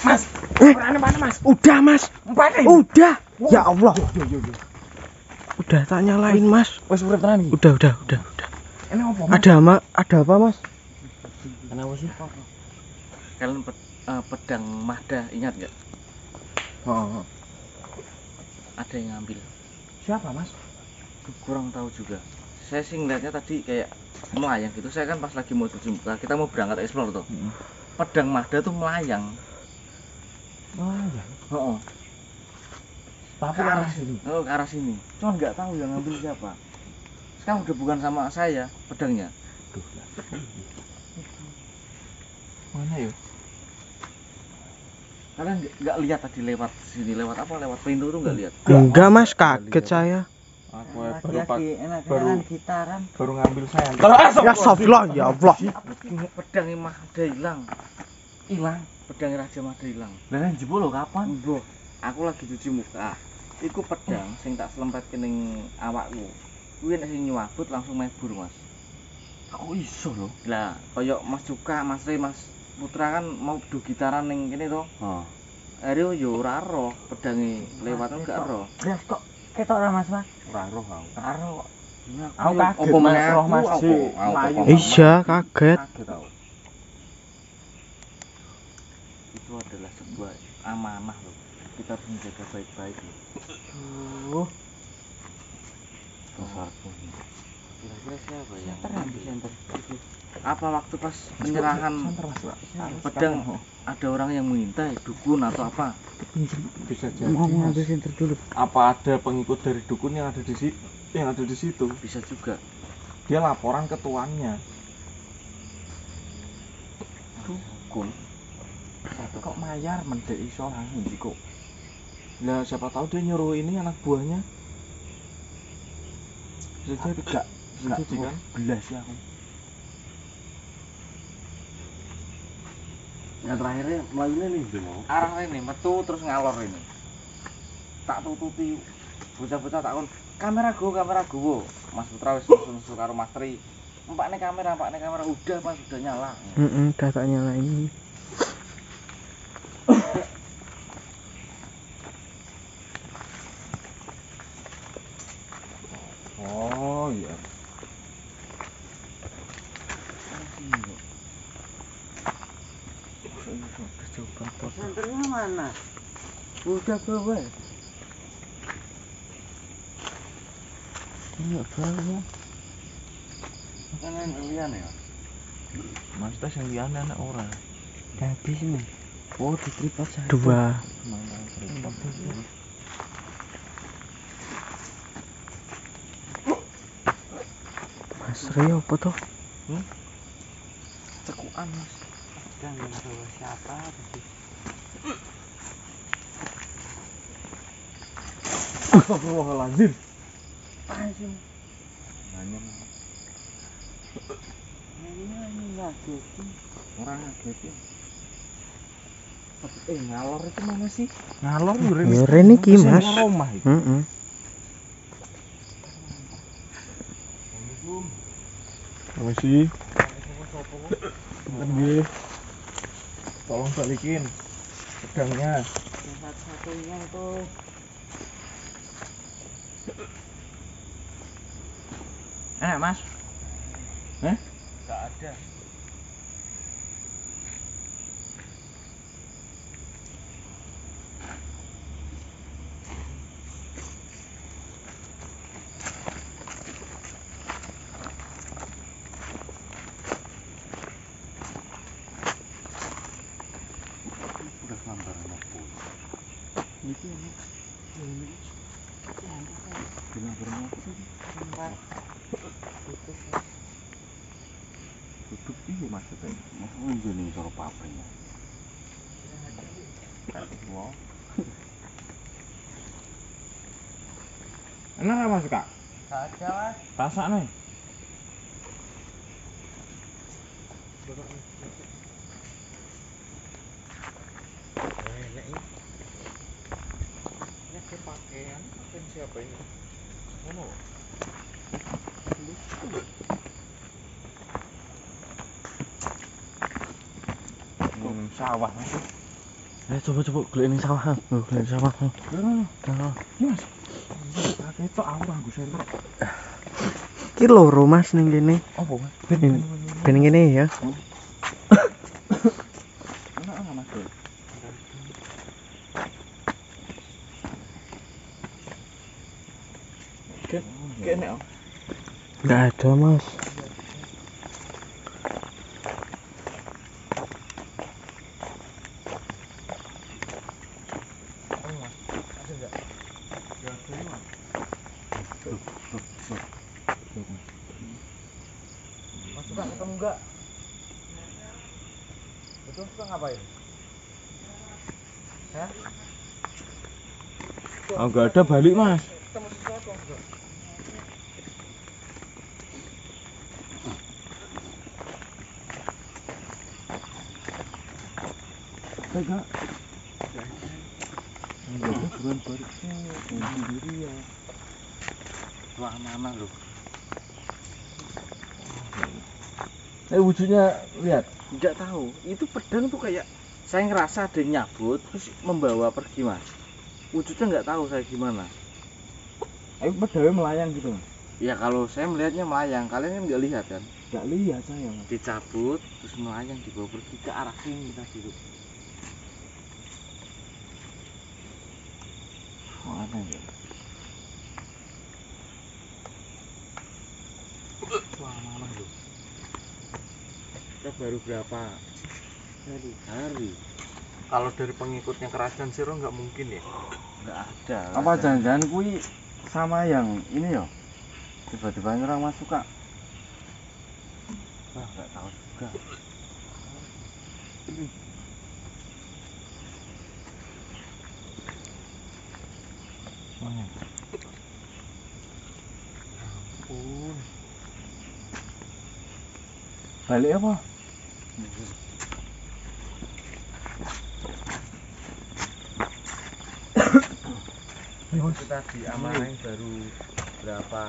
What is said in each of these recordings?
Mas. Mana Mas? Udah Mas. Udah. Ya Allah. Udah tak nyalain Mas. Wes urip tenan iki. Udah. Ini apa? Ada apa Mas? Kenapa sih? Kalian pedang Mahda ingat nggak? Oh. Ada yang ngambil. Siapa Mas? Kurang tahu juga. Saya sih ngeliatnya tadi kayak melayang gitu. Saya kan pas lagi mau cuci muka, kita mau berangkat explore tuh. Pedang Mahda tuh melayang. Melayang. Oh, Tapi ke arah sini. oh ke arah sini. Cuman nggak tahu yang ngambil siapa. Sekarang udah bukan sama saya pedangnya. Duh. Mana yuk? Kalian nggak lihat tadi lewat sini, lewat apa? Lewat pintu tuh nggak lihat. Enggak Mas, kaget saya. Aku baru ngambil saya. Ya astagfirullah, ya Allah. Pedangnya Mahda hilang. Pedangnya Raja Mahda hilang. Lah jebol lho kapan? Bro, aku lagi cuci muka. Iku pedang sing tak selempet ning awakku. Kuwi nek sing nyuwabut langsung mebur, Mas. Aku iso lho. Lah, koyo Mas Cuka, Mas Re, Mas Putra kan mau du gitaran ning kene to. Heeh. Ario yo ora roh, pedange lewat enggak roh. Beras kok ketok ora Mas? Ora roh aku. Ora roh. Aku kaget, Apa Mas, meneh roh Mas, aku, sih. aku. Iya, kaget. Kaget aku. Itu adalah sebuah amanah loh. Kita harus menjaga baik-baik loh. Duh. Besarku. Kira-kira siapa yang center? Apa waktu pas penyerahan pedang ada orang yang mengintai, dukun atau apa? Bisa jadi. Ngomong ambil center dulu. Apa ada pengikut dari dukun yang ada di situ? Bisa juga. Dia laporan ke tuannya. Dukun. Kok mayar mendek iso langsung iki kok. Lah siapa tahu dia nyuruh ini anak buahnya. Bisa jadi Enggak jadi kan? belas ya aku. Yang terakhirnya melayunya nih mau. Arah ini metu terus ngalor ini. Tak tututi bocah-bocah takon kamera go. Mas Putra wis nusu karo Mas Tri. Empakne kamera udah Mas sudah nyala. Udah tak nyalain. Oh iya. Senternya mana? Udah bawa. Ini bawa. Kan lian ya. Mas tas yang liane anak orang. Udah habis nih. Oh, ditripat satu. Dua. Mas Rio apa tuh? Cekuan Mas. Dan bawa siapa tadi? Astagfirullahaladzim. Anjing. Nanya Ini lagi. orang ngagetin. Ngalor itu mana sih? Ngalor ya Rene iki Mas. Rumah itu. Heeh. Apa sih? Nggih. Tolong balikin pedangnya. Satu-satunya tuh. Enak Mas. Eh? Enggak ada. Udah lambaran aku. Itu ini. Lambaran aku sih. Tutup iki maksudnya. Maksudnya ngene karo papanya. Wow. Enak apa Mas Kak? Ada Mas. Rasane. Ini pakaian siapa ini? Oh. Sawah masuk. Coba golek ning sawah. Golek sawah. Loh, Mas. Pakai tok aku nganggo senter. Ki loro Mas ning kene. Apa, Mas? Ben ngene ya. enak Mas. Kene. Enggak ada Mas. Mas suka ketemu enggak? Betul suka ngapain? Hah? Oh, enggak ada balik, Mas. Ketemu sesuatu enggak? Enggak. Enggak bukan balik sendiri ya. Wah, mana lu? Wujudnya lihat. Enggak tahu. Itu pedang tuh kayak saya ngerasa ada yang nyabut terus membawa pergi, Mas. Wujudnya nggak tahu saya gimana. Pedangnya melayang gitu. Ya kalau saya melihatnya melayang, kalian kan nggak lihat kan? Enggak lihat saya, Mas. Dicabut terus melayang dibawa pergi ke arah sini tadi tuh. Oh, aneh ya. Wah, mana lu? Kita baru berapa hari? Kalau dari pengikutnya kerajaan Siro nggak mungkin ya? Nggak ada. Apa jangan-jangan kui sama yang ini ya? Tiba-tiba nyerang masuk Kak. Wah, nggak tahu juga. Balik apa? Kita diamanahin baru berapa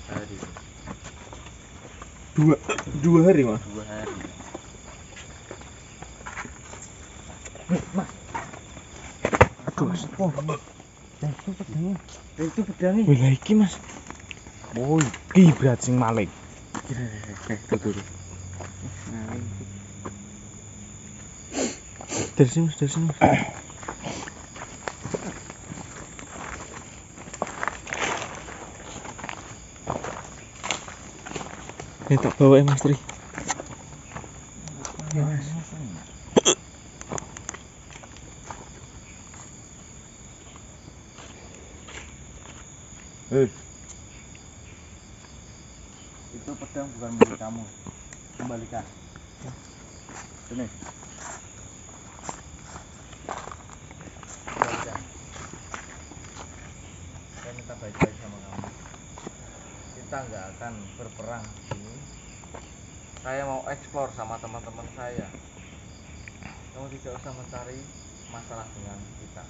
hari? Dua hari, Mas. 2 hari. Aduh Mas. Oh. Itu pedangnya. Itu pedangnya. Wih, iki Mas. Oh, iki berat sing maling. Tuh. Dari sini Mas, dari sini Mas. Ini tak bawa ya Mas Tri. Ya Mas. Itu pedang bukan milik kamu. Kembalikan. Sini. Kembalikan. Saya minta baik-baik sama kamu. Kita nggak akan berperang di sini. Saya mau eksplor sama teman-teman saya. Kamu tidak usah mencari masalah dengan kita.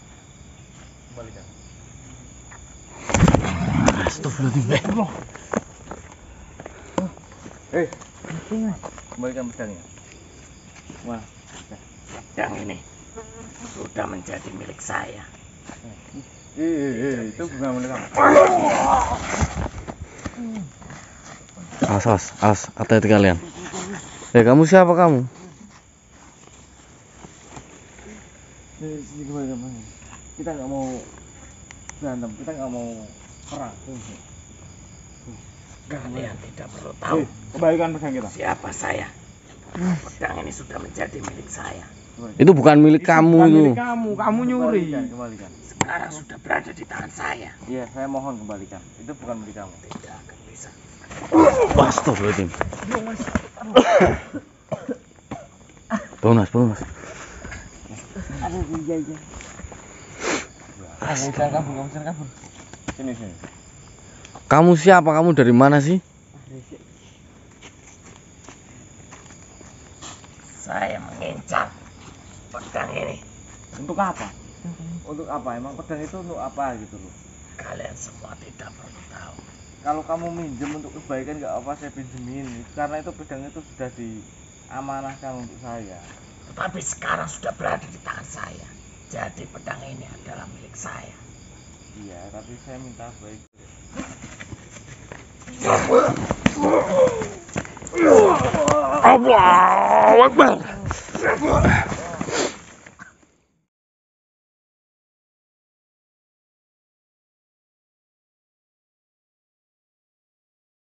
Kembalikan. Astagfirullah. Kembalikan pedangnya. Wah, Pedang ini sudah menjadi milik saya. itu bukan milik kamu. Awas, hati-hati kalian. Kamu siapa kamu? Sini kembalikan. Kita nggak mau berantem, kita nggak mau perang. Kalian tidak perlu tahu Kembalikan pedang kita. siapa saya. Pedang ini sudah menjadi milik saya. Itu bukan milik kamu itu. Kamu nyuri. Kembalikan. Sekarang sudah berada di tangan saya. Iya, saya mohon kembalikan. Itu bukan milik kamu. Tidak akan bisa. Astagfirullahaladzim. Bangun Mas, bangun Mas. Aduh, iya. Jangan kabur. Sini. Kamu siapa? Kamu dari mana sih? Saya mengincar pedang ini. Untuk apa? Untuk apa? Emang pedang itu untuk apa gitu loh? Kalian semua tidak perlu tahu. Kalau kamu minjem untuk kebaikan nggak apa saya pinjemin. Karena itu pedang itu sudah diamanahkan untuk saya. Tapi sekarang sudah berada di tangan saya. Jadi pedang ini adalah milik saya. Iya, tapi saya minta baik. Allahu Akbar.